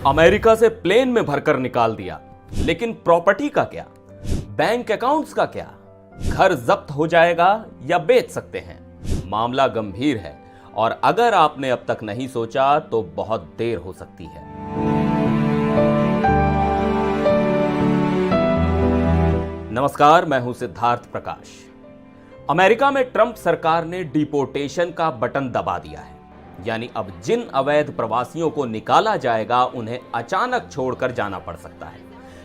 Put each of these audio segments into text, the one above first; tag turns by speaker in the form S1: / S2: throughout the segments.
S1: America से plane में भरकर निकाल दिया, लेकिन प्रॉपर्टी का क्या? बैंक अकाउंट्स का क्या? घर जब्त हो जाएगा या बेच सकते हैं? मामला गंभीर है और अगर आपने अब तक नहीं सोचा तो बहुत देर हो सकती है। नमस्कार, मैं हूं सिद्धार्थ प्रकाश। अमेरिका में ट्रंप सरकार ने डिपोर्टेशन का बटन दबा दिया है, यानी अब जिन अवैध प्रवासियों को निकाला जाएगा उन्हें अचानक छोड़कर जाना पड़ सकता है।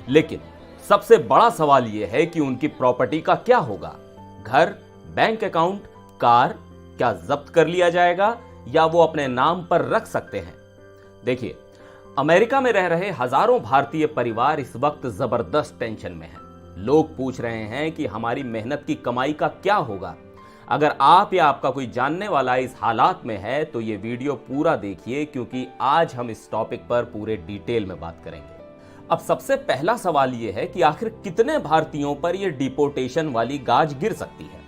S1: लेकिन सबसे बड़ा सवाल यह है कि उनकी प्रॉपर्टी का क्या होगा? घर, बैंक अकाउंट, कार क्या जब्त कर लिया जाएगा या वो अपने नाम पर रख सकते हैं? देखिए, अमेरिका में रह रहे हजारों भारतीय परिवार इस वक्त जबरदस्त टेंशन में हैं। लोग पूछ रहे हैं कि हमारी मेहनत की कमाई का क्या होगा। अगर आप या आपका कोई जानने वाला इस हालात में है तो ये वीडियो पूरा देखिए, क्योंकि आज हम इस टॉपिक पर पूरे डिटेल में बात करेंगे। अब सबसे पहला सवाल यह है कि आखिर कितने भारतीयों पर यह डिपोर्टेशन वाली गाज गिर सकती है।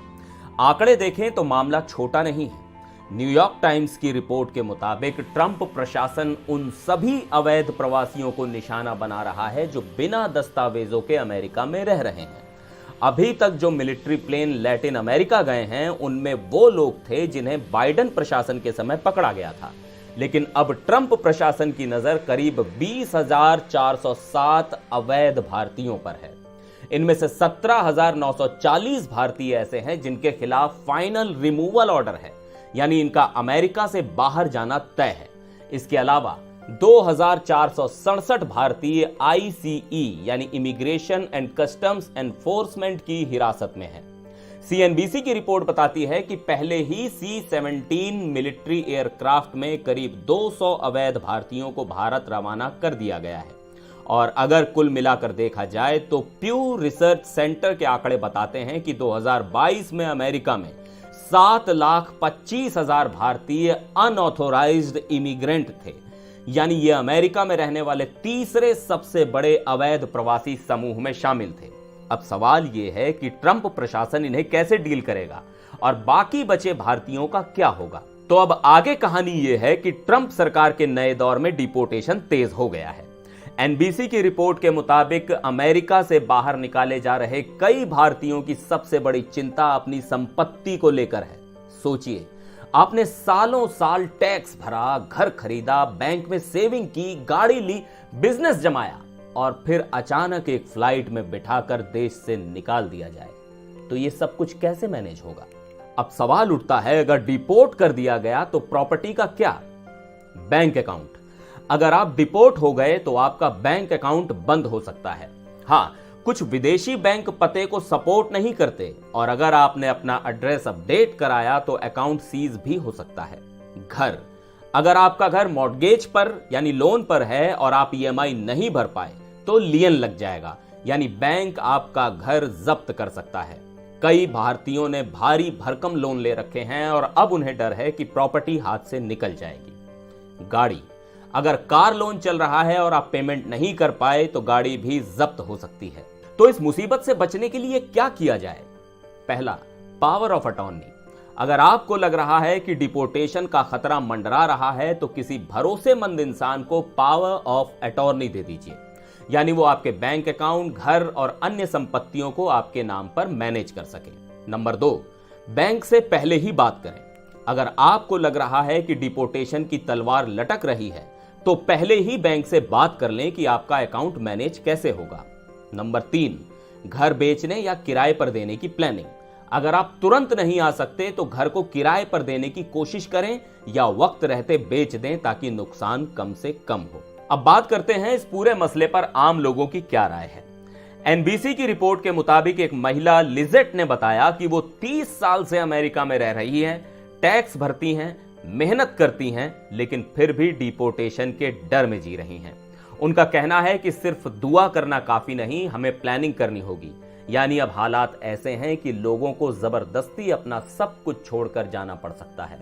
S1: आंकड़े देखें तो मामला छोटा नहीं है। न्यूयॉर्क टाइम्स की रिपोर्ट के मुताबिक ट्रंप प्रशासन उन सभी अवैध प्रवासियों को निशाना बना रहा है जो बिना दस्तावेजों के अमेरिका में रह रहे हैं। अभी तक जो मिलिट्री प्लेन लैटिन अमेरिका गए हैं उनमें वो लोग थे जिन्हें बाइडेन प्रशासन के समय पकड़ा गया था, लेकिन अब ट्रंप प्रशासन की नजर करीब 20,407 अवैध भारतीयों पर है। इनमें से 17,940 भारतीय ऐसे हैं जिनके खिलाफ फाइनल रिमूवल ऑर्डर है, यानी इनका अमेरिका से बाहर जाना तय है। इसके अलावा 2,467 भारतीय ICE यानी इमिग्रेशन एंड कस्टम्स एनफोर्समेंट की हिरासत में है। CNBC की रिपोर्ट बताती है कि पहले ही C-17 मिलिट्री एयरक्राफ्ट में करीब 200 अवैध भारतीयों को भारत रवाना कर दिया गया है। और अगर कुल मिलाकर देखा जाए तो प्यू रिसर्च सेंटर के आंकड़े बताते हैं कि 2022 में अमेरिका में 7,25,000 भारतीय अनऑथोराइज्ड इमिग्रेंट थे, यानी ये अमेरिका में रहने वाले तीसरे सबसे बड़े अवैध प्रवासी समूह में शामिल थे। अब सवाल यह है कि ट्रंप प्रशासन इन्हें कैसे डील करेगा और बाकी बचे भारतीयों का क्या होगा। तो अब आगे कहानी यह है कि ट्रंप सरकार के नए दौर में डिपोर्टेशन तेज हो गया है। NBC की रिपोर्ट के मुताबिक अमेरिका से बाहर निकाले जा रहे कई भारतीयों की सबसे बड़ी चिंता अपनी संपत्ति को लेकर है। सोचिए, आपने सालों साल टैक्स भरा, घर खरीदा, बैंक में सेविंग की, गाड़ी ली, बिजनेस जमाया और फिर अचानक एक फ्लाइट में बिठाकर देश से निकाल दिया जाए, तो ये सब कुछ कैसे मैनेज होगा? अब सवाल उठता है, अगर डिपोर्ट कर दिया गया तो प्रॉपर्टी का क्या? Bank account. अगर आप डिपोर्ट हो गए तो आपका बैंक अकाउंट बंद हो सकता है। हाँ, कुछ विदेशी बैंक पते को सपोर्ट नहीं करते और अगर आपने अपना एड्रेस अपडेट कराया तो अकाउंट सीज भी हो सकता है। घर। अगर आपका घर मॉर्गेज पर यानी लोन पर है और आप EMI नहीं भर पाए तो लियन लग जाएगा, यानी बैंक आपका घर जब्त कर सकता है। कई भारतीयों ने भारी भरकम लोन ले रखे हैं और अब उन्हें डर है कि प्रॉपर्टी हाथ से निकल जाएगी। गाड़ी। अगर कार लोन चल रहा है और आप पेमेंट नहीं कर पाए तो गाड़ी भी जब्त हो सकती है। तो इस मुसीबत से बचने के लिए क्या किया जाए? पहला, पावर ऑफ अटॉर्नी। अगर आपको लग रहा है कि डिपोर्टेशन का खतरा मंडरा रहा है तो किसी भरोसेमंद इंसान को पावर ऑफ अटॉर्नी दे दीजिए, यानी वो आपके बैंक अकाउंट, घर और अन्य संपत्तियों को आपके नाम पर मैनेज कर सके। नंबर 2, बैंक से पहले ही बात करें। अगर आपको लग रहा है कि डिपोर्टेशन की तलवार लटक रही है तो पहले ही बैंक से बात कर लें कि आपका अकाउंट मैनेज कैसे होगा। नंबर 3, घर बेचने या किराए पर देने की प्लानिंग। अगर आप तुरंत नहीं आ सकते तो घर को किराए पर देने की कोशिश करें या वक्त रहते बेच दें ताकि नुकसान कम से कम हो। अब बात करते हैं इस पूरे मसले पर आम लोगों की क्या राय है। NBC की रिपोर्ट के मुताबिक एक महिला लिजेट ने बताया कि वो 30 साल से अमेरिका में रह रही है, टैक्स भरती हैं, मेहनत करती हैं, लेकिन फिर भी डिपोर्टेशन के डर में जी रही हैं। उनका कहना है कि सिर्फ दुआ करना काफी नहीं, हमें प्लानिंग करनी होगी। यानी अब हालात ऐसे हैं कि लोगों को जबरदस्ती अपना सब कुछ छोड़कर जाना पड़ सकता है।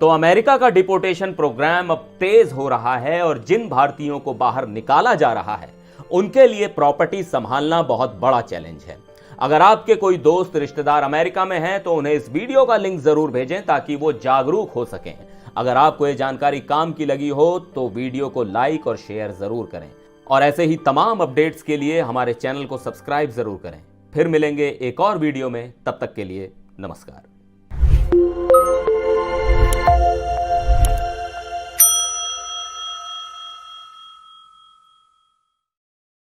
S1: तो अमेरिका का डिपोर्टेशन प्रोग्राम अब तेज हो रहा है और जिन भारतीयों को बाहर निकाला जा रहा है उनके लिए प्रॉपर्टी संभालना बहुत बड़ा चैलेंज है। अगर आपके कोई दोस्त रिश्तेदार अमेरिका में हैं तो उन्हें इस वीडियो का लिंक जरूर भेजें ताकि वो जागरूक हो सकें। अगर आपको ये जानकारी काम की लगी हो तो वीडियो को लाइक और शेयर जरूर करें और ऐसे ही तमाम अपडेट्स के लिए हमारे चैनल को सब्सक्राइब जरूर करें। फिर मिलेंगे एक और वीडियो में, तब तक के लिए नमस्कार।